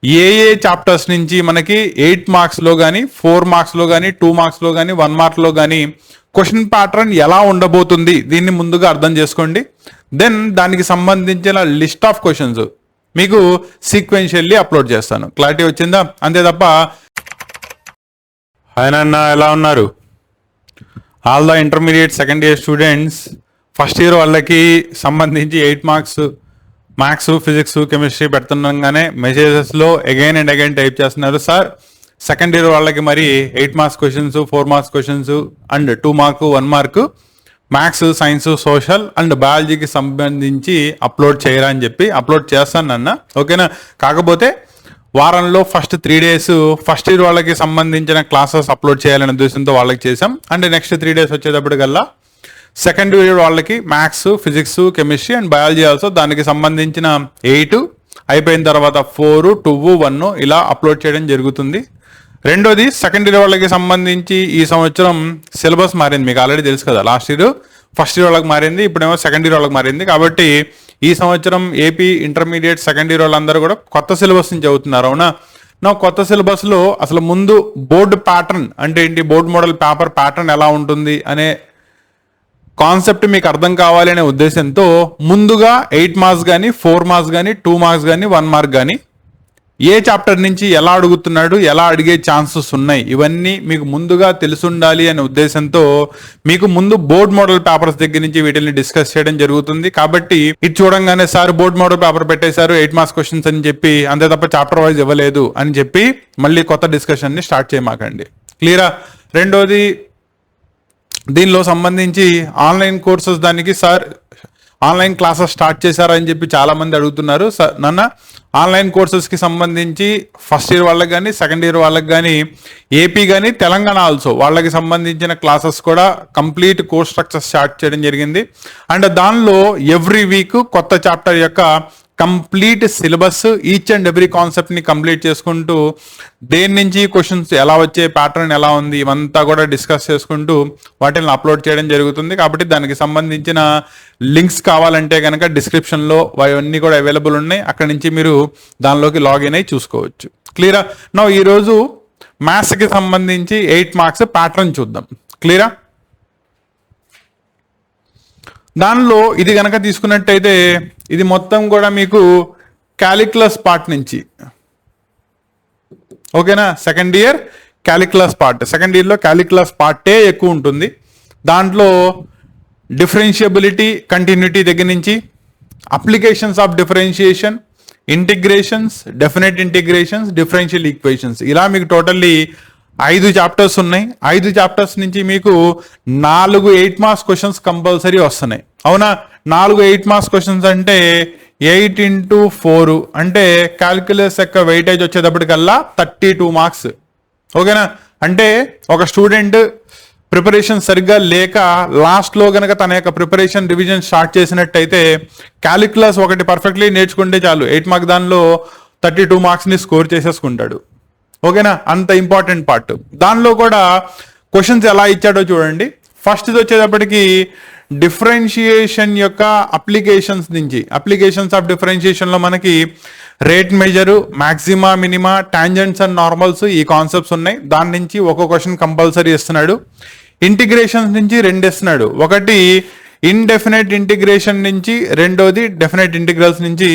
ఏ chapters నుంచి మనకి 8 మార్క్స్లో కానీ 4 మార్క్స్లో కానీ 2 మార్క్స్లో కానీ 1 మార్క్లో కానీ క్వశ్చన్ ప్యాటర్న్ ఎలా ఉండబోతుంది దీన్ని ముందుగా అర్థం చేసుకోండి. దెన్ దానికి సంబంధించిన లిస్ట్ ఆఫ్ క్వశ్చన్స్ మీకు సీక్వెన్షియల్లీ అప్లోడ్ చేస్తాను. క్లారిటీ వచ్చిందా? అంతే తప్ప హాయ్ నాన్న ఎలా ఉన్నారు? All the intermediate second year students first year వాళ్ళకి సంబంధించి 8 మార్క్స్ మ్యాథ్స్, ఫిజిక్స్, కెమిస్ట్రీ పెడుతుండగానే మెసేజెస్లో అగైన్ అండ్ అగైన్ టైప్ చేస్తున్నారు, సార్ సెకండ్ ఇయర్ వాళ్ళకి మరి 8 marks questions, 4 marks questions and 2 mark 1 mark maths, science, social and బయాలజీకి సంబంధించి అప్లోడ్ చేయరా అని చెప్పి అప్లోడ్ చేస్తాను అన్న. ఓకేనా? కాకపోతే వారంలో ఫస్ట్ 3 days ఫస్ట్ ఇయర్ వాళ్ళకి సంబంధించిన క్లాసెస్ అప్లోడ్ చేయాలనే ఉద్దేశంతో వాళ్ళకి చేసాం. అండ్ నెక్స్ట్ 3 days వచ్చేటప్పటికల్లా సెకండ్ ఇయర్ వాళ్ళకి maths, physics, chemistry and biology also దానికి సంబంధించిన 8 అయిపోయిన తర్వాత 4, 2, 1 ఇలా అప్లోడ్ చేయడం జరుగుతుంది. రెండోది సెకండ్ ఇయర్ వాళ్ళకి సంబంధించి ఈ సంవత్సరం సిలబస్ మారింది, మీకు ఆల్రెడీ తెలుసు కదా. లాస్ట్ ఇయర్ ఫస్ట్ ఇయర్ వాళ్ళకి మారింది, ఇప్పుడేమో సెకండ్ ఇయర్ వాళ్ళకి మారింది. కాబట్టి ఈ సంవత్సరం ఏపీ ఇంటర్మీడియట్ సెకండ్ ఇయర్ వాళ్ళందరూ కూడా కొత్త సిలబస్ నుంచి చదువుతున్నారు. అవునా? నా కొత్త సిలబస్లో అసలు ముందు బోర్డు ప్యాటర్న్ అంటే ఏంటి, బోర్డు మోడల్ పేపర్ ప్యాటర్న్ ఎలా ఉంటుంది అనే కాన్సెప్ట్ మీకు అర్థం కావాలి అనే ఉద్దేశంతో ముందుగా 8 మార్క్స్ కానీ 4 మార్క్స్ కానీ 2 మార్క్స్ కానీ 1 మార్క్ కానీ ఏ చాప్టర్ నుంచి ఎలా అడుగుతున్నాడు, ఎలా అడిగే ఛాన్సెస్ ఉన్నాయి, ఇవన్నీ మీకు ముందుగా తెలుసుండాలి అనే ఉద్దేశంతో మీకు ముందు బోర్డ్ మోడల్ పేపర్స్ దగ్గర నుంచి వీటిని డిస్కస్ చేయడం జరుగుతుంది. కాబట్టి ఇది చూడంగానే సార్ బోర్డ్ మోడల్ పేపర్ పెట్టేశారు 8 మార్క్స్ క్వశ్చన్స్ అని చెప్పి, అంతే తప్ప చాప్టర్ వైజ్ ఇవ్వలేదు అని చెప్పి మళ్ళీ కొత్త డిస్కషన్ ని స్టార్ట్ చేయమాకండి. క్లియరా? రెండోది దీనిలో సంబంధించి ఆన్లైన్ కోర్సెస్ దానికి సార్ ఆన్లైన్ క్లాసెస్ స్టార్ట్ చేశారని చెప్పి చాలా మంది అడుగుతున్నారు. నాన్న ఆన్లైన్ కోర్సెస్కి సంబంధించి ఫస్ట్ ఇయర్ వాళ్ళకి కానీ సెకండ్ ఇయర్ వాళ్ళకి కానీ ఏపీ కానీ తెలంగాణ ఆల్సో వాళ్ళకి సంబంధించిన క్లాసెస్ కూడా కంప్లీట్ కోర్స్ స్ట్రక్చర్ స్టార్ట్ చేయడం జరిగింది. అండ్ దానిలో ఎవ్రీ వీక్ కొత్త చాప్టర్ యొక్క complete syllabus each and every కాన్సెప్ట్ని కంప్లీట్ చేసుకుంటూ దేని నుంచి క్వశ్చన్స్ ఎలా వచ్చే ప్యాటర్న్ ఎలా ఉంది ఇవంతా కూడా డిస్కస్ చేసుకుంటూ వాటిని అప్లోడ్ చేయడం జరుగుతుంది. కాబట్టి దానికి సంబంధించిన లింక్స్ కావాలంటే కనుక డిస్క్రిప్షన్లో అవన్నీ కూడా అవైలబుల్ ఉన్నాయి, అక్కడి నుంచి మీరు దానిలోకి లాగిన్ అయ్యి చూసుకోవచ్చు. క్లియరా? నా ఈరోజు మ్యాథ్స్కి సంబంధించి 8 మార్క్స్ ప్యాటర్న్ చూద్దాం. క్లియరా? దానిలో ఇది కనుక తీసుకున్నట్టయితే ఇది మొత్తం కూడా మీకు క్యాలిక్యులస్ పార్ట్ నుంచి, ఓకేనా? Second year calculus part, second ఇయర్లో క్యాలిక్యులస్ పార్టే ఎక్కువ ఉంటుంది. దాంట్లో డిఫరెన్షియబిలిటీ, కంటిన్యూటీ దగ్గర నుంచి applications of differentiation, integrations, definite integrations, differential equations ఇలా మీకు టోటల్లీ 5 చాప్టర్స్ ఉన్నాయి. 5 చాప్టర్స్ నుంచి మీకు 4 8 మార్క్స్ క్వశ్చన్స్ కంపల్సరీ వస్తున్నాయి. అవునా? 4 8 మార్క్స్ క్వశ్చన్స్ అంటే 8 into 4 అంటే క్యాల్కులస్ యొక్క వెయిటేజ్ వచ్చేటప్పటికల్లా 32 మార్క్స్. ఓకేనా? అంటే ఒక స్టూడెంట్ ప్రిపరేషన్ సరిగ్గా లేక లాస్ట్లో కనుక తన యొక్క ప్రిపరేషన్ రివిజన్ స్టార్ట్ చేసినట్టయితే క్యాలిక్యులస్ ఒకటి పర్ఫెక్ట్లీ నేర్చుకుంటే చాలు 8 మార్క్స్ దానిలో 32 మార్క్స్ని స్కోర్ చేసేసుకుంటాడు. ఓకేనా? అంత ఇంపార్టెంట్ పార్ట్. దానిలో కూడా క్వశ్చన్స్ ఎలా ఇచ్చాడో చూడండి. ఫస్ట్ వచ్చేటప్పటికి డిఫరెన్షియేషన్ యొక్క అప్లికేషన్స్ నుంచి, అప్లికేషన్స్ ఆఫ్ డిఫరెన్షియేషన్లో మనకి rate measure, maxima, minima, tangents and normals ఈ కాన్సెప్ట్స్ ఉన్నాయి. దాని నుంచి ఒక క్వశ్చన్ కంపల్సరీ ఇస్తున్నాడు. ఇంటిగ్రేషన్స్ నుంచి 2 ఇస్తున్నాడు, ఒకటి ఇండెఫినెట్ ఇంటిగ్రేషన్ నుంచి, రెండోది డెఫినెట్ ఇంటిగ్రల్స్ నుంచి.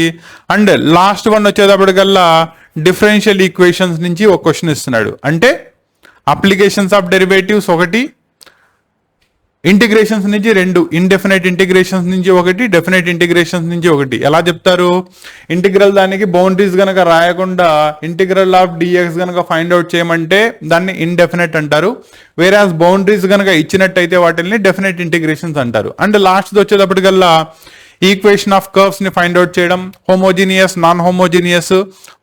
అండ్ లాస్ట్ వన్ వచ్చేటప్పటికల్లా డిఫరెన్షియల్ ఈక్వేషన్స్ నుంచి ఒక క్వశ్చన్ ఇస్తున్నాడు. అంటే అప్లికేషన్స్ ఆఫ్ డెరివేటివ్స్ ఒకటి, ఇంటిగ్రేషన్స్ నుంచి 2, ఇండెఫినెట్ ఇంటిగ్రేషన్స్ నుంచి ఒకటి, డెఫినెట్ ఇంటిగ్రేషన్స్ నుంచి ఒకటి. ఎలా చెప్తారు? ఇంటిగ్రల్ దానికి బౌండరీస్ కనుక రాయకుండా ఇంటిగ్రల్ ఆఫ్ డిఎక్స్ కనుక ఫైండ్ అవుట్ చేయమంటే దాన్ని ఇండెఫినెట్ అంటారు. వేరాస్ బౌండరీస్ కనుక ఇచ్చినట్టయితే వాటిని డెఫినెట్ ఇంటిగ్రేషన్స్ అంటారు. అండ్ లాస్ట్ వచ్చేటప్పటికల్లా ఈక్వేషన్ ఆఫ్ కర్వ్స్ ని ఫైండ్ అవుట్ చేయడం, homogeneous, non homogeneous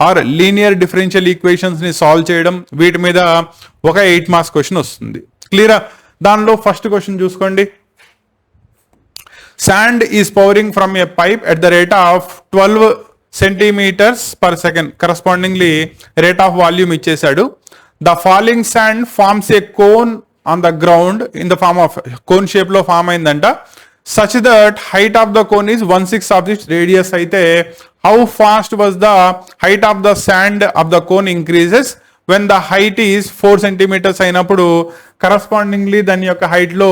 or linear differential equations ని సాల్వ్ చేయడం, వీటి మీద ఒక 8 మార్క్స్ క్వశ్చన్ వస్తుంది. క్లియరా? దానిలో ఫస్ట్ క్వశ్చన్ చూసుకోండి. Sand is pouring from a pipe at the rate of 12 centimeters per second. Correspondingly rate of volume ఇచ్చేశాడు. The falling sand forms a cone on the ground in the form of cone shape లో form అయిందంట. such that height of the cone is 1/6 of its radius అయితే how fast was the height of the sand of the cone increases when the height is 4 centimetres అయినప్పుడు correspondingly దాని యొక్క height లో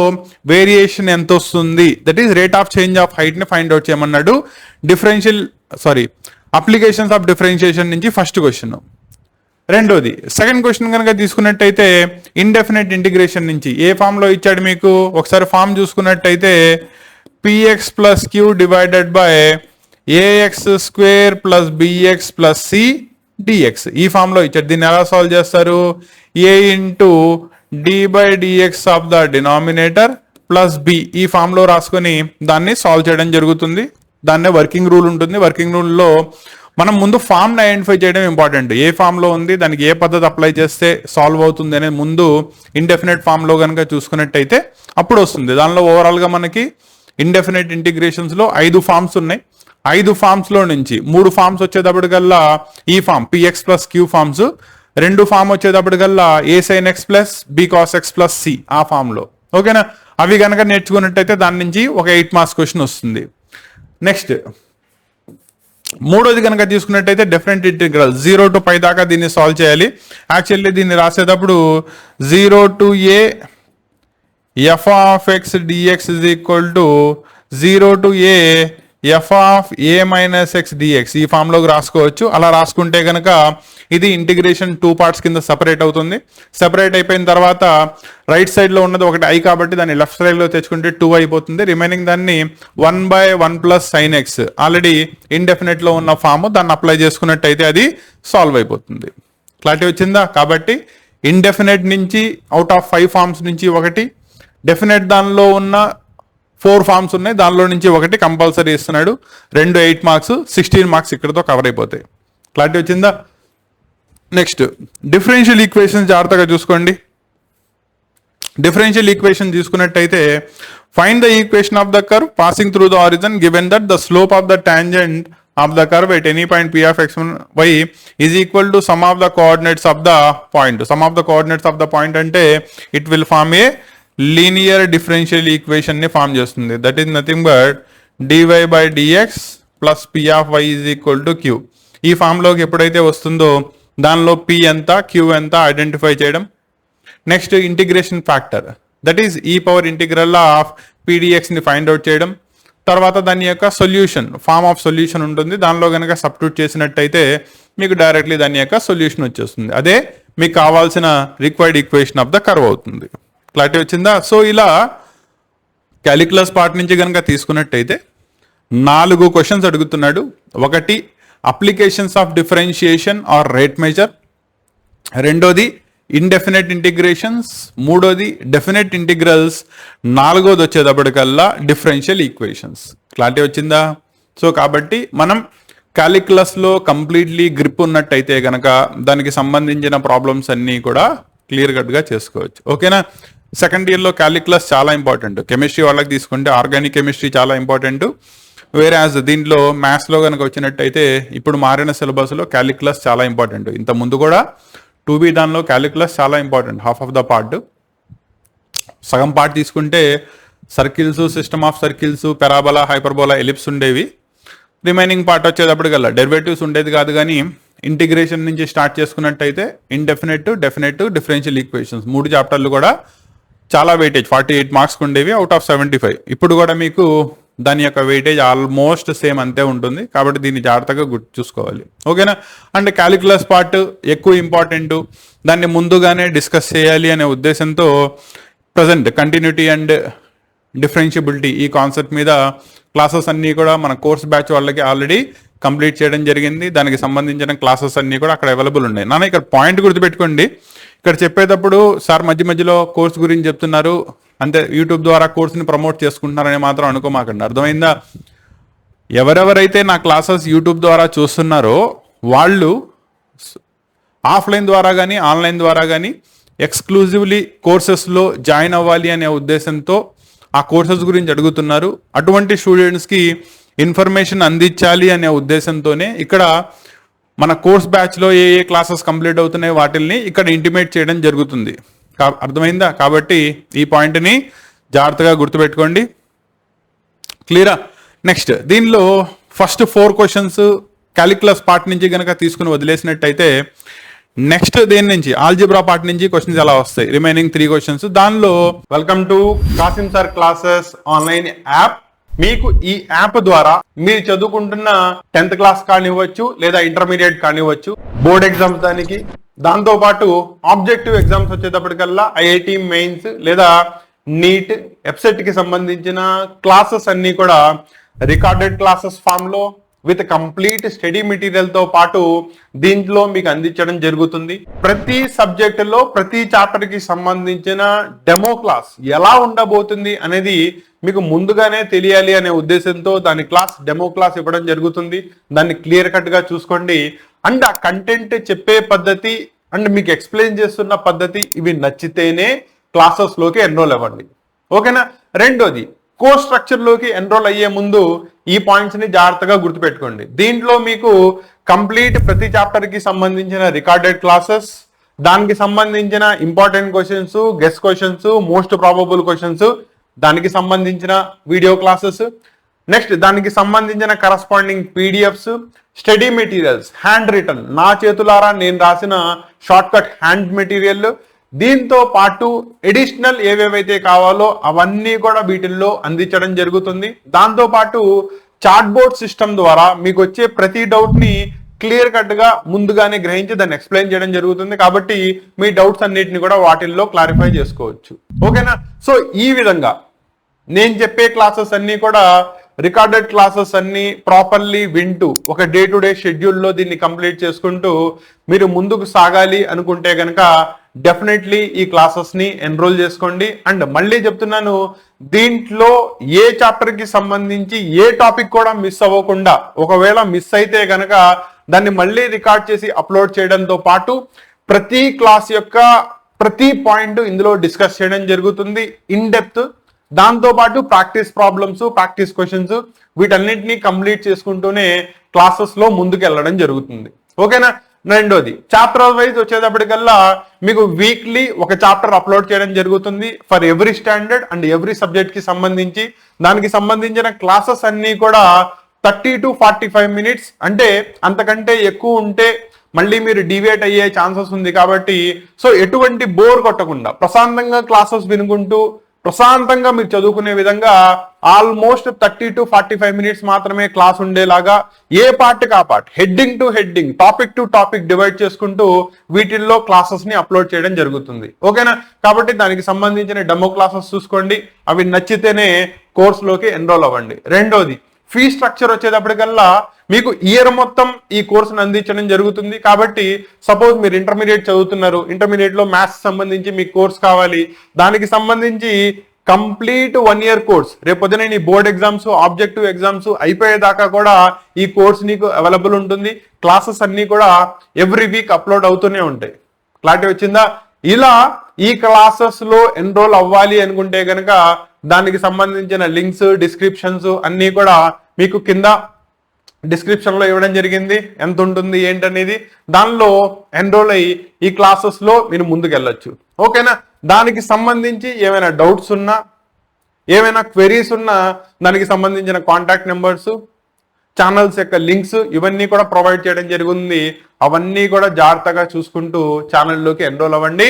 variation ఎంత వస్తుంది, that is rate of change of height ని find out చేయమన్నాడు. Applications of differentiation నుంచి first question. రెండోది సెకండ్ క్వశ్చన్ కనుక తీసుకున్నట్టయితే ఇండెఫినెట్ ఇంటిగ్రేషన్ నుంచి ఏ ఫామ్ లో ఇచ్చాడు మీకు ఒకసారి ఫామ్ చూసుకున్నట్టయితే p x plus q divided by a x square plus b x plus c d x ఈ ఫామ్ లో ఇచ్చాడు. దీన్ని ఎలా సాల్వ్ చేస్తారు? A into d by d x of the denominator plus b ఈ ఫామ్ లో రాసుకొని దాన్ని సాల్వ్ చేయడం జరుగుతుంది. దాన్నే వర్కింగ్ రూల్ ఉంటుంది. వర్కింగ్ రూల్లో మనం ముందు ఫామ్ ని ఐడెంటిఫై చేయడం ఇంపార్టెంట్. ఏ ఫామ్ లో ఉంది, దానికి ఏ పద్ధతి అప్లై చేస్తే సాల్వ్ అవుతుంది అనేది ముందు ఇండెఫినెట్ ఫామ్ లో కనుక చూసుకున్నట్టయితే అప్పుడు వస్తుంది. దానిలో ఓవరాల్ గా మనకి ఇండెఫినెట్ ఇంటిగ్రేషన్స్ లో 5 ఫామ్స్ ఉన్నాయి. 5 ఫామ్స్ లో నుంచి 3 ఫామ్స్ వచ్చేటప్పటికల్లా ఈ form p x plus q forms, 2 form వచ్చేటప్పటికల్లా a sine x plus b cos x plus c ఆ ఫామ్ లో. ఓకేనా? అవి కనుక నేర్చుకున్నట్టయితే దాని నుంచి ఒక 8 మార్క్స్ క్వశ్చన్ వస్తుంది. నెక్స్ట్ మూడోది కనుక తీసుకున్నట్టయితే డెఫినెట్ ఇంటిగ్రల్ 0 to π దాకా దీన్ని సాల్వ్ చేయాలి. యాక్చువల్లీ దీన్ని రాసేటప్పుడు 0 to a f of x dx is equal to 0 to a f of a minus x dx ఈ ఫామ్ లోకి రాసుకోవచ్చు. అలా రాసుకుంటే కనుక ఇది ఇంటిగ్రేషన్ 2 పార్ట్స్ కింద సెపరేట్ అవుతుంది. సెపరేట్ అయిపోయిన తర్వాత రైట్ సైడ్ లో ఉన్నది ఒకటి i కాబట్టి దాన్ని లెఫ్ట్ సైడ్ లో తెచ్చుకుంటే 2 అయిపోతుంది. రిమైనింగ్ దాన్ని 1/1 plus sign X already indefinite లో ఉన్న ఫామ్ దాన్ని అప్లై చేసుకున్నట్టయితే అది సాల్వ్ అయిపోతుంది. క్లారిటీ వచ్చిందా? కాబట్టి ఇండెఫినెట్ నుంచి అవుట్ ఆఫ్ 5 ఫార్మ్స్ నుంచి ఒకటి, డెఫినెట్ దానిలో ఉన్న 4 ఫార్మ్స్ ఉన్నాయి, దానిలో నుంచి ఒకటి కంపల్సరీ ఇస్తున్నాడు. 2 8 మార్క్స్ 16 మార్క్స్ ఇక్కడతో కవర్ అయిపోతాయి. క్లారిటీ వచ్చిందా? నెక్స్ట్ డిఫరెన్షియల్ ఈక్వేషన్ జాగ్రత్తగా చూసుకోండి. డిఫరెన్షియల్ ఈక్వేషన్ తీసుకున్నట్టయితే find the equation of the curve passing through the origin given that the slope of the tangent of the curve at any point p of x y is equal to sum of the coordinates of the point. Sum of the coordinates of the point అంటే it will form a linear differential equation ని form చేస్తుంది. That is nothing but dy by dx plus p of y is equal to q. ఈ form లోకి ఎప్పుడైతే వస్తుందో దానిలో p ఎంత q ఎంత ఐడెంటిఫై చేయడం. Next integration factor that is ఈ పవర్ ఇంటిగ్రల్ ఆఫ్ pdx ని ఫైండ్ అవుట్ చేయడం. తర్వాత దాని యొక్క సొల్యూషన్ ఫామ్ ఆఫ్ సొల్యూషన్ ఉంటుంది. దానిలో కనుక సబ్స్టిట్యూట్ చేసినట్టయితే మీకు డైరెక్ట్లీ దాని యొక్క సొల్యూషన్ వచ్చేస్తుంది. అదే మీకు కావాల్సిన required equation of the curve అవుతుంది. క్లారిటీ వచ్చిందా? సో ఇలా క్యాలిక్యులస్ పార్ట్ నుంచి కనుక తీసుకున్నట్టయితే 4 క్వశ్చన్స్ అడుగుతున్నాడు. ఒకటి applications of differentiation or rate measure, రెండోది ఇండెఫినెట్ ఇంటిగ్రేషన్స్, మూడోది డెఫినెట్ ఇంటిగ్రల్స్, నాలుగోది వచ్చేటప్పటికల్లా డిఫరెన్షియల్ ఈక్వేషన్స్. క్లారిటీ వచ్చిందా? సో కాబట్టి మనం క్యాలిక్యులస్లో కంప్లీట్లీ గ్రిప్ ఉన్నట్టయితే కనుక దానికి సంబంధించిన ప్రాబ్లమ్స్ అన్నీ కూడా క్లియర్ కట్గా చేసుకోవచ్చు. ఓకేనా? సెకండ్ ఇయర్లో క్యాలిక్యులస్ చాలా ఇంపార్టెంట్. కెమిస్ట్రీ వాళ్ళకి తీసుకుంటే ఆర్గానిక్ కెమిస్ట్రీ చాలా ఇంపార్టెంట్. వేరే యాజ్ దీంట్లో మ్యాథ్స్లో కనుక వచ్చినట్టయితే ఇప్పుడు మారిన సిలబస్లో క్యాలిక్యులస్ చాలా ఇంపార్టెంట్. ఇంత ముందు కూడా 2B దానిలో క్యాలిక్యులస్ చాలా important. Half of the part, సగం పార్ట్ తీసుకుంటే circles, system of circles, parabola, hyperbola, ellipse ఉండేవి. రిమైనింగ్ పార్ట్ వచ్చేటప్పటికల్లా డెరివేటివ్స్ ఉండేది కాదు. కానీ ఇంటిగ్రేషన్ నుంచి స్టార్ట్ చేసుకున్నట్టయితే ఇండెఫినెట్, డెఫినెట్, డిఫరెన్షియల్ ఈక్వేషన్స్ 3 చాప్టర్లు కూడా చాలా వెయిటేజ్ 48 మార్క్స్ ఉండేవి అవుట్ ఆఫ్ 75. ఇప్పుడు కూడా మీకు దాని యొక్క వెయిటేజ్ ఆల్మోస్ట్ సేమ్ అంతే ఉంటుంది. కాబట్టి దీన్ని జాగ్రత్తగా గుర్తు చూసుకోవాలి. ఓకేనా? అంటే క్యాలిక్యులస్ పార్ట్ ఎక్కువ ఇంపార్టెంట్, దాన్ని ముందుగానే డిస్కస్ చేయాలి అనే ఉద్దేశంతో ప్రజెంట్ కంటిన్యూటీ అండ్ డిఫరెన్షియబిలిటీ ఈ కాన్సెప్ట్ మీద క్లాసెస్ అన్నీ కూడా మన కోర్స్ బ్యాచ్ వాళ్ళకి ఆల్రెడీ కంప్లీట్ చేయడం జరిగింది. దానికి సంబంధించిన క్లాసెస్ అన్నీ కూడా అక్కడ అవైలబుల్ ఉన్నాయి. నాన్న ఇక్కడ పాయింట్ గుర్తుపెట్టుకోండి, ఇక్కడ చెప్పేటప్పుడు సార్ మధ్య మధ్యలో కోర్స్ గురించి చెప్తున్నారు అంతే, యూట్యూబ్ ద్వారా కోర్సుని ప్రమోట్ చేసుకుంటున్నారని మాత్రం అనుకోమాకండి. అర్థమైందా? ఎవరెవరైతే నా క్లాసెస్ యూట్యూబ్ ద్వారా చూస్తున్నారో వాళ్ళు ఆఫ్లైన్ ద్వారా కానీ ఆన్లైన్ ద్వారా కానీ ఎక్స్క్లూజివ్లీ కోర్సెస్లో జాయిన్ అవ్వాలి అనే ఉద్దేశంతో ఆ కోర్సెస్ గురించి అడుగుతున్నారు. అటువంటి స్టూడెంట్స్కి ఇన్ఫర్మేషన్ అందించాలి అనే ఉద్దేశంతోనే ఇక్కడ మన కోర్స్ బ్యాచ్లో ఏ ఏ క్లాసెస్ కంప్లీట్ అవుతున్నాయి వాటిల్ని ఇక్కడ ఇంటిమేట్ చేయడం జరుగుతుంది. అర్థమైందా? కాబట్టి ఈ పాయింట్ని జాగ్రత్తగా గుర్తుపెట్టుకోండి. క్లియరా? నెక్స్ట్ దీనిలో ఫస్ట్ 4 క్వశ్చన్స్ క్యాలిక్యులస్ పార్ట్ నుంచి కనుక తీసుకుని వదిలేసినట్టయితే నెక్స్ట్ దేని నుంచి ఆల్జిబ్రా పార్ట్ నుంచి క్వశ్చన్స్ ఎలా వస్తాయి, రిమైనింగ్ 3 క్వశ్చన్స్. దానిలో welcome to Kasim sir classes online app. మీకు ఈ యాప్ ద్వారా మీరు చదువుకుంటున్న 10th క్లాస్ కానివ్వచ్చు లేదా ఇంటర్మీడియట్ కానివ్వచ్చు, బోర్డ్ ఎగ్జామ్స్ దానికి, దాంతో పాటు ఆబ్జెక్టివ్ ఎగ్జామ్స్ వచ్చేటప్పటికల్లా ఐఐటి మెయిన్స్ లేదా నీట్, ఎఫ్సెట్ కి సంబంధించిన క్లాసెస్ అన్ని కూడా రికార్డెడ్ క్లాసెస్ ఫామ్ లో విత్ కంప్లీట్ స్టడీ మెటీరియల్ తో పాటు దీంట్లో మీకు అందించడం జరుగుతుంది. ప్రతి సబ్జెక్ట్ లో ప్రతి చాప్టర్ కి సంబంధించిన డెమో క్లాస్ ఎలా ఉండబోతుంది అనేది మీకు ముందుగానే తెలియాలి అనే ఉద్దేశంతో దాని డెమో క్లాస్ ఇవ్వడం జరుగుతుంది. దాన్ని క్లియర్ కట్ గా చూసుకోండి. అండ్ ఆ కంటెంట్ చెప్పే పద్ధతి అండ్ మీకు ఎక్స్ప్లెయిన్ చేస్తున్న పద్ధతి ఇవి నచ్చితేనే క్లాసెస్ లోకి ఎన్రోల్ అవ్వండి. ఓకేనా. రెండోది, కోర్స్ స్ట్రక్చర్ లోకి ఎన్రోల్ అయ్యే ముందు ఈ పాయింట్స్ ని జాగ్రత్తగా గుర్తుపెట్టుకోండి. దీంట్లో మీకు కంప్లీట్ ప్రతి చాప్టర్ కి సంబంధించిన రికార్డెడ్ క్లాసెస్, దానికి సంబంధించిన important questions, guess questions, most probable questions, దానికి సంబంధించిన వీడియో క్లాసెస్, నెక్స్ట్ దానికి సంబంధించిన corresponding PDFs, study materials, hand written నా చేతులారా నేను రాసిన షార్ట్ కట్ హ్యాండ్ మెటీరియల్, దీంతో పాటు ఎడిషనల్ ఏవేవైతే కావాలో అవన్నీ కూడా వీటిల్లో అందించడం జరుగుతుంది. దాంతో పాటు చాట్ బోర్డ్ సిస్టమ్ ద్వారా మీకు వచ్చే ప్రతి డౌట్ ని క్లియర్ కట్ గా ముందుగానే గ్రహించి దాన్ని ఎక్స్ప్లెయిన్ చేయడం జరుగుతుంది. కాబట్టి మీ డౌట్స్ అన్నిటిని కూడా వాటిల్లో క్లారిఫై చేసుకోవచ్చు. ఓకేనా. సో ఈ విధంగా నేను చెప్పే క్లాసెస్ అన్ని కూడా రికార్డెడ్ క్లాసెస్ అన్ని ప్రాపర్లీ వింటూ ఒక డే టు డే షెడ్యూల్లో దీన్ని కంప్లీట్ చేసుకుంటూ మీరు ముందుకు సాగాలి అనుకుంటే కనుక డెఫినెట్లీ ఈ క్లాసెస్ ని ఎన్రోల్ చేసుకోండి. అండ్ మళ్ళీ చెప్తున్నాను, దీంట్లో ఏ చాప్టర్ కి సంబంధించి ఏ టాపిక్ కూడా మిస్ అవ్వకుండా, ఒకవేళ మిస్ అయితే కనుక దాన్ని మళ్ళీ రికార్డ్ చేసి అప్లోడ్ చేయడంతో పాటు ప్రతి క్లాస్ యొక్క ప్రతి పాయింట్ ఇందులో డిస్కస్ చేయడం జరుగుతుంది ఇన్ డెప్త్. దాంతో పాటు ప్రాక్టీస్ ప్రాబ్లమ్స్, ప్రాక్టీస్ క్వశ్చన్స్ వీటన్నిటిని కంప్లీట్ చేసుకుంటూనే క్లాసెస్ లో ముందుకు వెళ్ళడం జరుగుతుంది. ఓకేనా. రెండోది, చాప్టర్ వైజ్ వచ్చేటప్పటికల్లా మీకు వీక్లీ ఒక చాప్టర్ అప్లోడ్ చేయడం జరుగుతుంది for every standard and every subject కి సంబంధించి. దానికి సంబంధించిన క్లాసెస్ అన్ని కూడా 30 to 45 minutes, అంటే అంతకంటే ఎక్కువ ఉంటే మళ్ళీ మీరు డివియేట్ అయ్యే ఛాన్సెస్ ఉంది. కాబట్టి సో ఎటువంటి బోర్ కొట్టకుండా ప్రశాంతంగా క్లాసెస్ వినుకుంటూ ప్రశాంతంగా మీరు చదువుకునే విధంగా ఆల్మోస్ట్ 30 to 45 minutes మాత్రమే క్లాస్ ఉండేలాగా ఏ పార్ట్ కా part, heading to heading, topic to topic divide చేసుకుంటూ వీటిల్లో క్లాసెస్ ని అప్లోడ్ చేయడం జరుగుతుంది. ఓకేనా. కాబట్టి దానికి సంబంధించిన డెమో క్లాసెస్ చూసుకోండి. అవి నచ్చితేనే కోర్సులోకి ఎన్రోల్ అవ్వండి. రెండోది, ఫీ స్ట్రక్చర్ వచ్చేటప్పటికల్లా మీకు ఇయర్ మొత్తం ఈ కోర్సును అందించడం జరుగుతుంది. కాబట్టి సపోజ్ మీరు ఇంటర్మీడియట్ చదువుతున్నారు, ఇంటర్మీడియట్ లో మ్యాథ్స్ సంబంధించి మీకు కోర్స్ కావాలి, దానికి సంబంధించి కంప్లీట్ 1 year కోర్స్, రేపొద్దున నీ బోర్డ్ ఎగ్జామ్స్, ఆబ్జెక్టివ్ ఎగ్జామ్స్ అయిపోయేదాకా కూడా ఈ కోర్స్ నీకు అవైలబుల్ ఉంటుంది. క్లాసెస్ అన్ని కూడా ఎవ్రీ వీక్ అప్లోడ్ అవుతూనే ఉంటాయి. క్లారిటీ వచ్చిందా? ఇలా ఈ క్లాసెస్ లో ఎన్రోల్ అవ్వాలి అనుకుంటే కనుక దానికి సంబంధించిన లింక్స్, డిస్క్రిప్షన్స్ అన్ని కూడా మీకు కింద డిస్క్రిప్షన్ లో ఇవ్వడం జరిగింది. ఎంత ఉంటుంది ఏంటనేది దానిలో ఎన్రోల్ అయ్యి ఈ క్లాసెస్ లో మీరు ముందుకు వెళ్ళొచ్చు. ఓకేనా. దానికి సంబంధించి ఏమైనా డౌట్స్ ఉన్నా, ఏమైనా క్వెరీస్ ఉన్నా దానికి సంబంధించిన కాంటాక్ట్ నెంబర్స్, ఛానల్స్ యొక్క లింక్స్ ఇవన్నీ కూడా ప్రొవైడ్ చేయడం జరిగింది. అవన్నీ కూడా జాగ్రత్తగా చూసుకుంటూ ఛానల్లోకి ఎన్రోల్ అవ్వండి.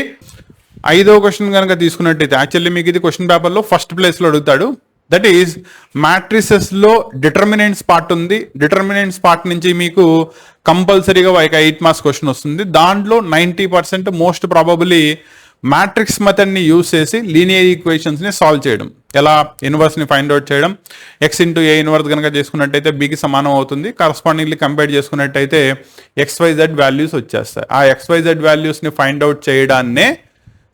5వ క్వశ్చన్ కనుక తీసుకున్నట్టయితే యాక్చువల్లీ మీకు ఇది క్వశ్చన్ పేపర్లో ఫస్ట్ ప్లేస్లో అడుగుతాడు. దట్ ఈజ్ మ్యాట్రిసెస్ లో డిటర్మినెంట్స్ పార్ట్ ఉంది. డిటర్మినెంట్స్ పార్ట్ నుంచి మీకు కంపల్సరీగా 8 మార్క్స్ క్వశ్చన్ వస్తుంది. దాంట్లో 90% మోస్ట్ ప్రాబబుల్లీ మ్యాట్రిక్స్ మెథడ్ ని యూజ్ చేసి లీనియర్ ఈక్వేషన్స్ ని సాల్వ్ చేయడం, ఎలా ఇన్వర్స్ ని ఫైండ్ అవుట్ చేయడం. ఎక్స్ ఇంటూ ఏ ఇన్వర్స్ కనుక చేసుకున్నట్టయితే బికి సమానం అవుతుంది. కరస్పాండింగ్లీ కంపేర్ చేసుకున్నట్టయితే XYZ వాల్యూస్ వచ్చేస్తాయి. ఆ XYZ వాల్యూస్ ని ఫైండ్ అవుట్ చేయడాన్నే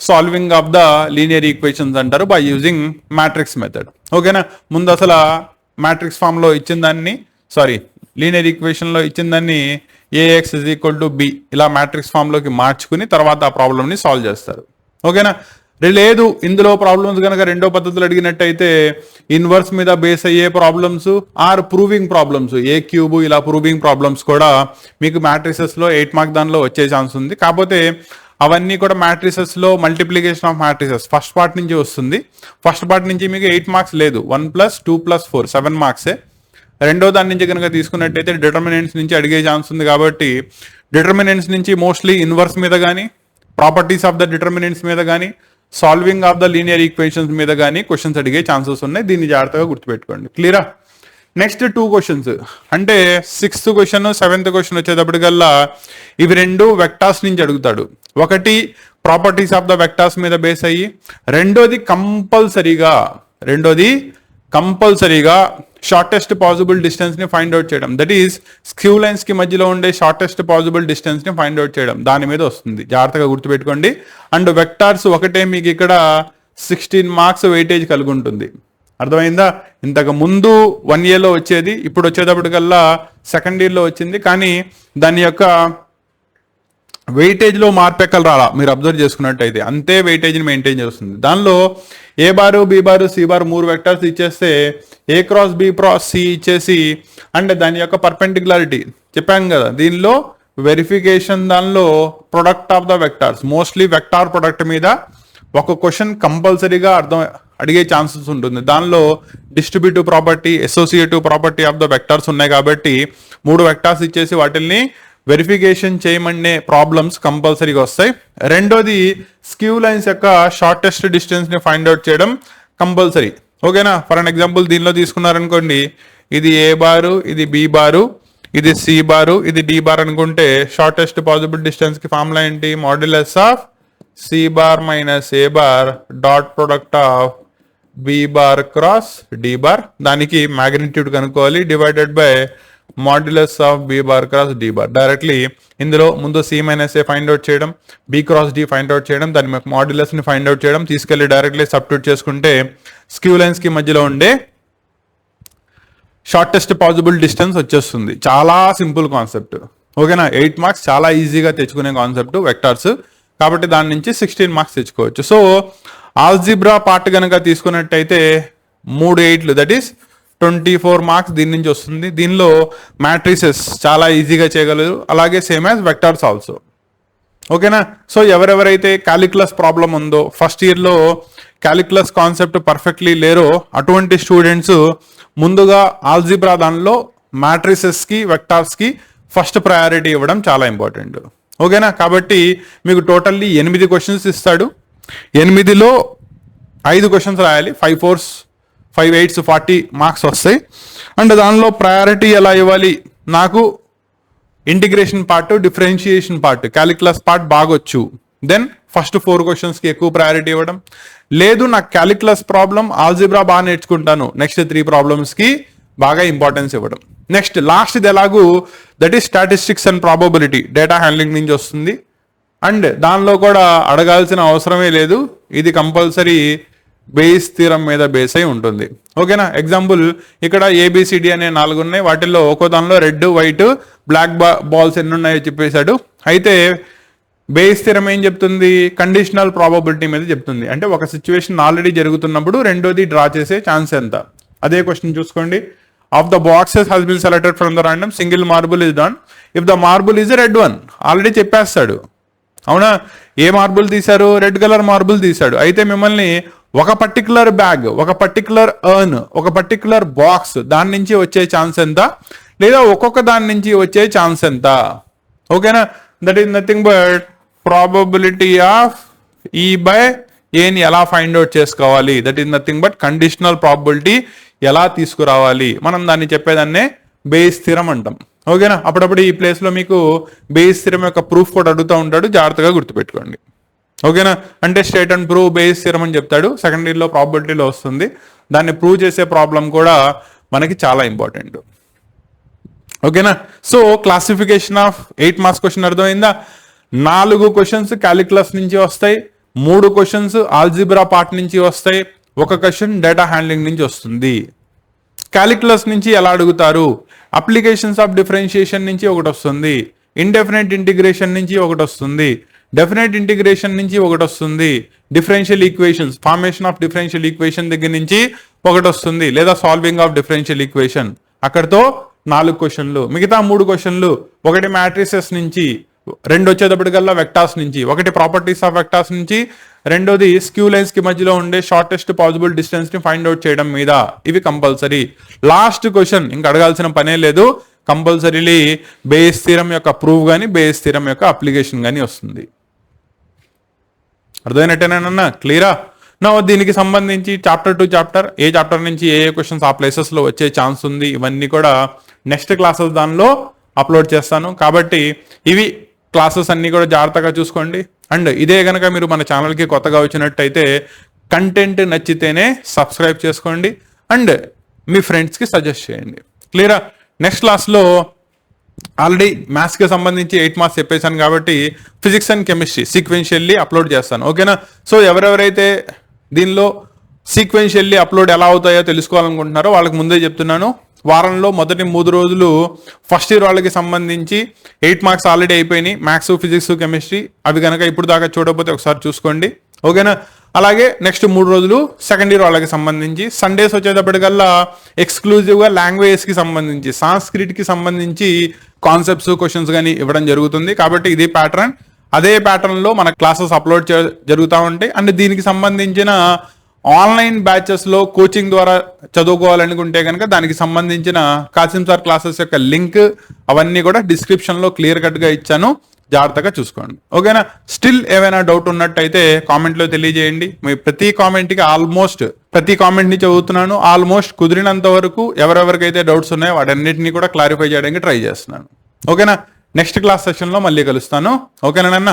solving of the linear equations అంటారు బై యూజింగ్ మ్యాట్రిక్స్ మెథడ్. ఓకేనా. ముందు అసలు మ్యాట్రిక్స్ ఫామ్ లో ఇచ్చిన దాన్ని, లీనియర్ ఈక్వేషన్ లో ఇచ్చిన దాన్ని AX = B ఇలా మ్యాట్రిక్స్ ఫామ్ లోకి మార్చుకుని తర్వాత ఆ ప్రాబ్లమ్ ని సాల్వ్ చేస్తారు. ఓకేనా. లేదు ఇందులో ప్రాబ్లమ్స్ కనుక రెండో పద్ధతులు అడిగినట్టయితే ఇన్వర్స్ మీద బేస్ అయ్యే problems or proving problems, A³ ఇలా ప్రూవింగ్ ప్రాబ్లమ్స్ కూడా మీకు మ్యాట్రిసెస్ లో 8 మార్క్ దానిలో వచ్చే ఛాన్స్ ఉంది. కాకపోతే అవన్నీ కూడా మ్యాట్రిసెస్ లో multiplication of matrices first part నుంచి వస్తుంది. ఫస్ట్ పార్ట్ నుంచి మీకు 8 మార్క్స్ లేదు, 1 + 2 + 4 7 మార్క్సే. రెండో దాని నుంచి కనుక తీసుకున్నట్టయితే డిటర్మినెంట్స్ నుంచి అడిగే ఛాన్స్ ఉంది కాబట్టి డిటర్మినెంట్స్ నుంచి మోస్ట్లీ ఇన్వర్స్ మీద కానీ ప్రాపర్టీస్ ఆఫ్ ద డిటర్మినెంట్స్ మీద కానీ solving of the linear equations మీద కానీ క్వశ్చన్స్ అడిగే ఛాన్సెస్ ఉన్నాయి. దీన్ని జాగ్రత్తగా గుర్తుపెట్టుకోండి. క్లియరా? నెక్స్ట్ 2 క్వశ్చన్స్ అంటే 6th క్వశ్చన్ 7th క్వశ్చన్ వచ్చేటప్పటికల్లా ఇవి రెండు వెక్టార్స్ నుంచి అడుగుతాడు. ఒకటి ప్రాపర్టీస్ ఆఫ్ ద వెక్టార్స్ మీద బేస్ అయ్యి, రెండోది కంపల్సరీగా షార్టెస్ట్ పాసిబుల్ డిస్టెన్స్ ని ఫైండ్ అవుట్ చేయడం. దట్ ఈస్ స్క్యూ లైన్స్ కి మధ్యలో ఉండే షార్టెస్ట్ పాసిబుల్ డిస్టెన్స్ ని ఫైండ్ అవుట్ చేయడం. దాని మీద వస్తుంది, జాగ్రత్తగా గుర్తుపెట్టుకోండి. అండ్ వెక్టార్స్ ఒకటే మీకు ఇక్కడ 16 మార్క్స్ వెయిటేజ్ కలిగి ఉంటుంది. అర్థమైందా? ఇంతకు ముందు 1 yearలో వచ్చేది, ఇప్పుడు వచ్చేటప్పటికల్లా సెకండ్ ఇయర్లో వచ్చింది. కానీ దాని యొక్క వెయిటేజ్లో మార్పు ఎక్కలు రాలా, మీరు అబ్జర్వ్ చేసుకున్నట్టయితే అంతే వెయిటేజ్ని మెయింటైన్ చేస్తుంది. దానిలో ఏ బారు, బి బారు, సి బారు 3 వెక్టర్స్ ఇచ్చేస్తే ఏ క్రాస్ బి క్రాస్ సి ఇచ్చేసి అండ్ దాని యొక్క పర్పెండిక్యులారిటీ చెప్పాను కదా. దీనిలో వెరిఫికేషన్, దానిలో product of the vectors, mostly vector product మీద ఒక క్వశ్చన్ కంపల్సరీగా అడిగే ఛాన్సెస్ ఉంటుంది. దానిలో distributive property, associative property of the vectors ఉన్నాయి కాబట్టి 3 వెక్టార్స్ ఇచ్చేసి వాటిల్ని వెరిఫికేషన్ చేయమనే ప్రాబ్లమ్స్ కంపల్సరీగా వస్తాయి. రెండోది స్క్యూ లైన్స్ యొక్క షార్టెస్ట్ డిస్టెన్స్ ని ఫైండ్ అవుట్ చేయడం కంపల్సరీ. ఓకేనా? ఫర్ అన్ ఎగ్జాంపుల్ దీనిలో తీసుకున్నారనుకోండి, ఇది ఏ బారు, ఇది బి బారు, ఇది సి బారు, ఇది డి బార్ అనుకుంటే షార్టెస్ట్ పాసిబుల్ డిస్టెన్స్ కి ఫార్ములా ఏంటి? Modulus of C bar minus A bar dot product of B bar cross D bar. దానికి మ్యాగ్నిట్యూడ్ కనుక్కోవాలి, divided by modulus of B bar cross D bar. Directly ఇందులో ముందు C minus A find out చేయడం, B cross D find out చేయడం, దాని modulus ని find out చేయడం, తీసుకెళ్లి డైరెక్ట్లీ సబ్స్టిట్యూట్ చేసుకుంటే స్క్యూ లైన్స్ కి మధ్యలో ఉండే షార్టెస్ట్ పాసిబుల్ డిస్టెన్స్ వచ్చేస్తుంది. చాలా సింపుల్ కాన్సెప్ట్. ఓకేనా? 8 మార్క్స్ చాలా ఈజీగా తెచ్చుకునే కాన్సెప్ట్ వెక్టార్స్ కాబట్టి దాని నుంచి 16 మార్క్స్ తెచ్చుకోవచ్చు. సో ఆల్జిబ్రా పార్ట్ కనుక తీసుకున్నట్టయితే 3 8లు దట్ ఈస్ 24 మార్క్స్ దీని నుంచి వస్తుంది. దీనిలో మ్యాట్రిసెస్ చాలా ఈజీగా చేయగలరు, అలాగే సేమ్ యాజ్ వెక్టార్స్ ఆల్సో. ఓకేనా? సో ఎవరెవరైతే క్యాలిక్యులస్ ప్రాబ్లం ఉందో, ఫస్ట్ ఇయర్లో క్యాలిక్యులస్ కాన్సెప్ట్ పర్ఫెక్ట్లీ లేరో అటువంటి స్టూడెంట్స్ ముందుగా ఆల్జిబ్రా దానిలో మ్యాట్రిసెస్కి వెక్టార్స్కి ఫస్ట్ ప్రయారిటీ ఇవ్వడం చాలా ఇంపార్టెంట్. ఓకేనా? కాబట్టి మీకు టోటల్లీ 8 క్వశ్చన్స్ ఇస్తాడు. 8లో 5 క్వశ్చన్స్ రాయాలి. 5 4s 5 8s 40 మార్క్స్ వస్తాయి. అండ్ దానిలో ప్రయారిటీ ఎలా ఇవ్వాలి? నాకు integration part, differentiation part, calculus part బాగొచ్చు, దెన్ ఫస్ట్ 4 క్వశ్చన్స్కి ఎక్కువ ప్రయారిటీ ఇవ్వడం. లేదు నాకు క్యాలిక్యులస్ ప్రాబ్లం, ఆల్జిబ్రా బాగా నేర్చుకుంటాను, నెక్స్ట్ 3 ప్రాబ్లమ్స్కి బాగా ఇంపార్టెన్స్ ఇవ్వడం. నెక్స్ట్ లాస్ట్ ఇది ఎలాగూ that is statistics and probability, data handling నుంచి వస్తుంది. అండ్ దానిలో కూడా అడగాల్సిన అవసరమే లేదు, ఇది కంపల్సరీ బేస్ థీరం మీద బేస్ అయి ఉంటుంది. ఓకేనా? ఎగ్జాంపుల్ ఇక్కడ ఏబిసిడి అనే 4 ఉన్నాయి. వాటిల్లో ఒక్కో దానిలో రెడ్, వైట్, బ్లాక్ బాల్స్ ఎన్ని ఉన్నాయో చెప్పేశాడు. అయితే బేస్ థీరం ఏం చెప్తుంది? కండిషనల్ ప్రాబబిలిటీ మీద చెప్తుంది. అంటే ఒక సిచ్యువేషన్ ఆల్రెడీ జరుగుతున్నప్పుడు రెండోది డ్రా చేసే ఛాన్స్ ఎంత. అదే క్వశ్చన్ చూసుకోండి. Of the boxes has been selected from the random, single marble is done if the marble is a red one. Already చెప్పేస్తాడు. అవునా? ఏ మార్బుల్ తీశారు? రెడ్ కలర్ మార్బుల్ తీశాడు. అయితే మిమ్మల్ని ఒక పర్టికులర్ బ్యాగ్, ఒక పర్టికులర్ ఎర్న్, ఒక పర్టికులర్ బాక్స్ దాని నుంచి వచ్చే ఛాన్స్ ఎంత, లేదా ఒక్కొక్క దాని నుంచి వచ్చే ఛాన్స్ ఎంత. ఓకేనా? That is nothing but probability of ఈ బై ఏని ఎలా ఫైండ్ అవుట్ చేసుకోవాలి. That is nothing but conditional probability ఎలా తీసుకురావాలి. మనం దాన్ని చెప్పేదాన్నే బేస్ థిరం అంటాం. ఓకేనా? అప్పుడప్పుడు ఈ ప్లేస్లో మీకు బేస్ థిరం యొక్క ప్రూఫ్ కూడా అడుగుతూ ఉంటాడు, జాగ్రత్తగా గుర్తుపెట్టుకోండి. ఓకేనా? అంటే స్టేట్ అండ్ ప్రూవ్ బేస్ థిరం అని చెప్తాడు, సెకండ్ ఇయర్లో ప్రాబబిలిటీలో వస్తుంది. దాన్ని ప్రూవ్ చేసే ప్రాబ్లం కూడా మనకి చాలా ఇంపార్టెంట్. ఓకేనా? So classification of 8 marks question అర్థమైందా? 4 క్వశ్చన్స్ క్యాలిక్యులస్ నుంచి వస్తాయి, 3 క్వశ్చన్స్ ఆల్జిబ్రా పార్ట్ నుంచి వస్తాయి, 1 క్వశ్చన్ డేటా హ్యాండ్లింగ్ నుంచి వస్తుంది. క్యాలిక్యులస్ నుంచి ఎలా అడుగుతారు? అప్లికేషన్స్ ఆఫ్ డిఫరెన్షియేషన్ నుంచి ఒకటి వస్తుంది, ఇండెఫినెట్ ఇంటిగ్రేషన్ నుంచి ఒకటి వస్తుంది, డెఫినెట్ ఇంటిగ్రేషన్ నుంచి ఒకటి వస్తుంది, differential equations, formation of differential equation దగ్గర నుంచి ఒకటి వస్తుంది, లేదా సాల్వింగ్ ఆఫ్ డిఫరెన్షియల్ ఈక్వేషన్. అక్కడతో 4 క్వశ్చన్లు. మిగతా 3 క్వశ్చన్లు ఒకటి మ్యాట్రిసెస్ నుంచి, రెండు వచ్చేటప్పటికల్లా వెక్టార్స్ నుంచి, ఒకటి ప్రాపర్టీస్ ఆఫ్ వెక్టార్స్ నుంచి, రెండోది స్క్యూ లైన్స్ కి మధ్యలో ఉండే షార్టెస్ట్ పాసిబుల్ డిస్టెన్స్ ని ఫైండ్ అవుట్ చేయడం మీద. ఇవి కంపల్సరీ. లాస్ట్ క్వశ్చన్ ఇంకా అడగాల్సిన పనే లేదు, కంపల్సరీలీ బేస్ థీరం యొక్క ప్రూఫ్ కానీ బేస్ థీరం యొక్క అప్లికేషన్ కానీ వస్తుంది. అర్థమైనట్టేనా? క్లియరా? నా దీనికి సంబంధించి chapter to chapter, A chapter నుంచి ఏ క్వశ్చన్స్ ఆ ప్లేసెస్లో వచ్చే ఛాన్స్ ఉంది, ఇవన్నీ కూడా నెక్స్ట్ క్లాసెస్ దానిలో అప్లోడ్ చేస్తాను. కాబట్టి ఇవి క్లాసెస్ అన్నీ కూడా జాగ్రత్తగా చూసుకోండి. అండ్ ఇదే కనుక మీరు మన ఛానల్కి కొత్తగా వచ్చినట్టయితే కంటెంట్ నచ్చితేనే సబ్స్క్రైబ్ చేసుకోండి అండ్ మీ ఫ్రెండ్స్కి సజెస్ట్ చేయండి. క్లియరా? నెక్స్ట్ క్లాస్లో ఆల్రెడీ మ్యాథ్స్కి సంబంధించి 8 మార్క్స్ చెప్పేశాను కాబట్టి physics and chemistry sequentially upload చేస్తాను. ఓకేనా? సో ఎవరెవరైతే దీనిలో సీక్వెన్షియల్లీ అప్లోడ్ ఎలా అవుతాయో తెలుసుకోవాలనుకుంటున్నారో వాళ్ళకి ముందే చెప్తున్నాను, వారంలో మొదటి 3 రోజులు ఫస్ట్ ఇయర్ వాళ్ళకి సంబంధించి 8 మార్క్స్ ఆల్రెడీ అయిపోయినాయి, మ్యాథ్స్, ఫిజిక్స్, కెమిస్ట్రీ. అవి కనుక ఇప్పుడు దాకా చూడకపోతే ఒకసారి చూసుకోండి. ఓకేనా? అలాగే నెక్స్ట్ 3 రోజులు సెకండ్ ఇయర్ వాళ్ళకి సంబంధించి, సండేస్ వచ్చేటప్పటికల్లా ఎక్స్క్లూజివ్గా లాంగ్వేజ్కి సంబంధించి, సాంస్క్రిట్కి సంబంధించి కాన్సెప్ట్స్, క్వశ్చన్స్ కానీ ఇవ్వడం జరుగుతుంది. కాబట్టి ఇది ప్యాటర్న్. అదే ప్యాటర్న్లో మన క్లాసెస్ అప్లోడ్ జరుగుతూ ఉంటాయి. అండ్ దీనికి సంబంధించిన ఆన్లైన్ బ్యాచెస్లో కోచింగ్ ద్వారా చదువుకోవాలనుకుంటే కనుక దానికి సంబంధించిన కాసిం సార్ క్లాసెస్ యొక్క లింక్ అవన్నీ కూడా డిస్క్రిప్షన్లో క్లియర్ కట్గా ఇచ్చాను, జాగ్రత్తగా చూసుకోండి. ఓకేనా? స్టిల్ ఏమైనా డౌట్ ఉన్నట్టయితే కామెంట్లో తెలియజేయండి. మీ ప్రతి కామెంట్ని చదువుతున్నాను. ఆల్మోస్ట్ కుదిరినంత వరకు ఎవరెవరికైతే డౌట్స్ ఉన్నాయో వాటన్నిటిని కూడా క్లారిఫై చేయడానికి ట్రై చేస్తున్నాను. ఓకేనా? నెక్స్ట్ క్లాస్ సెషన్లో మళ్ళీ కలుస్తాను. ఓకేనా నాన్న?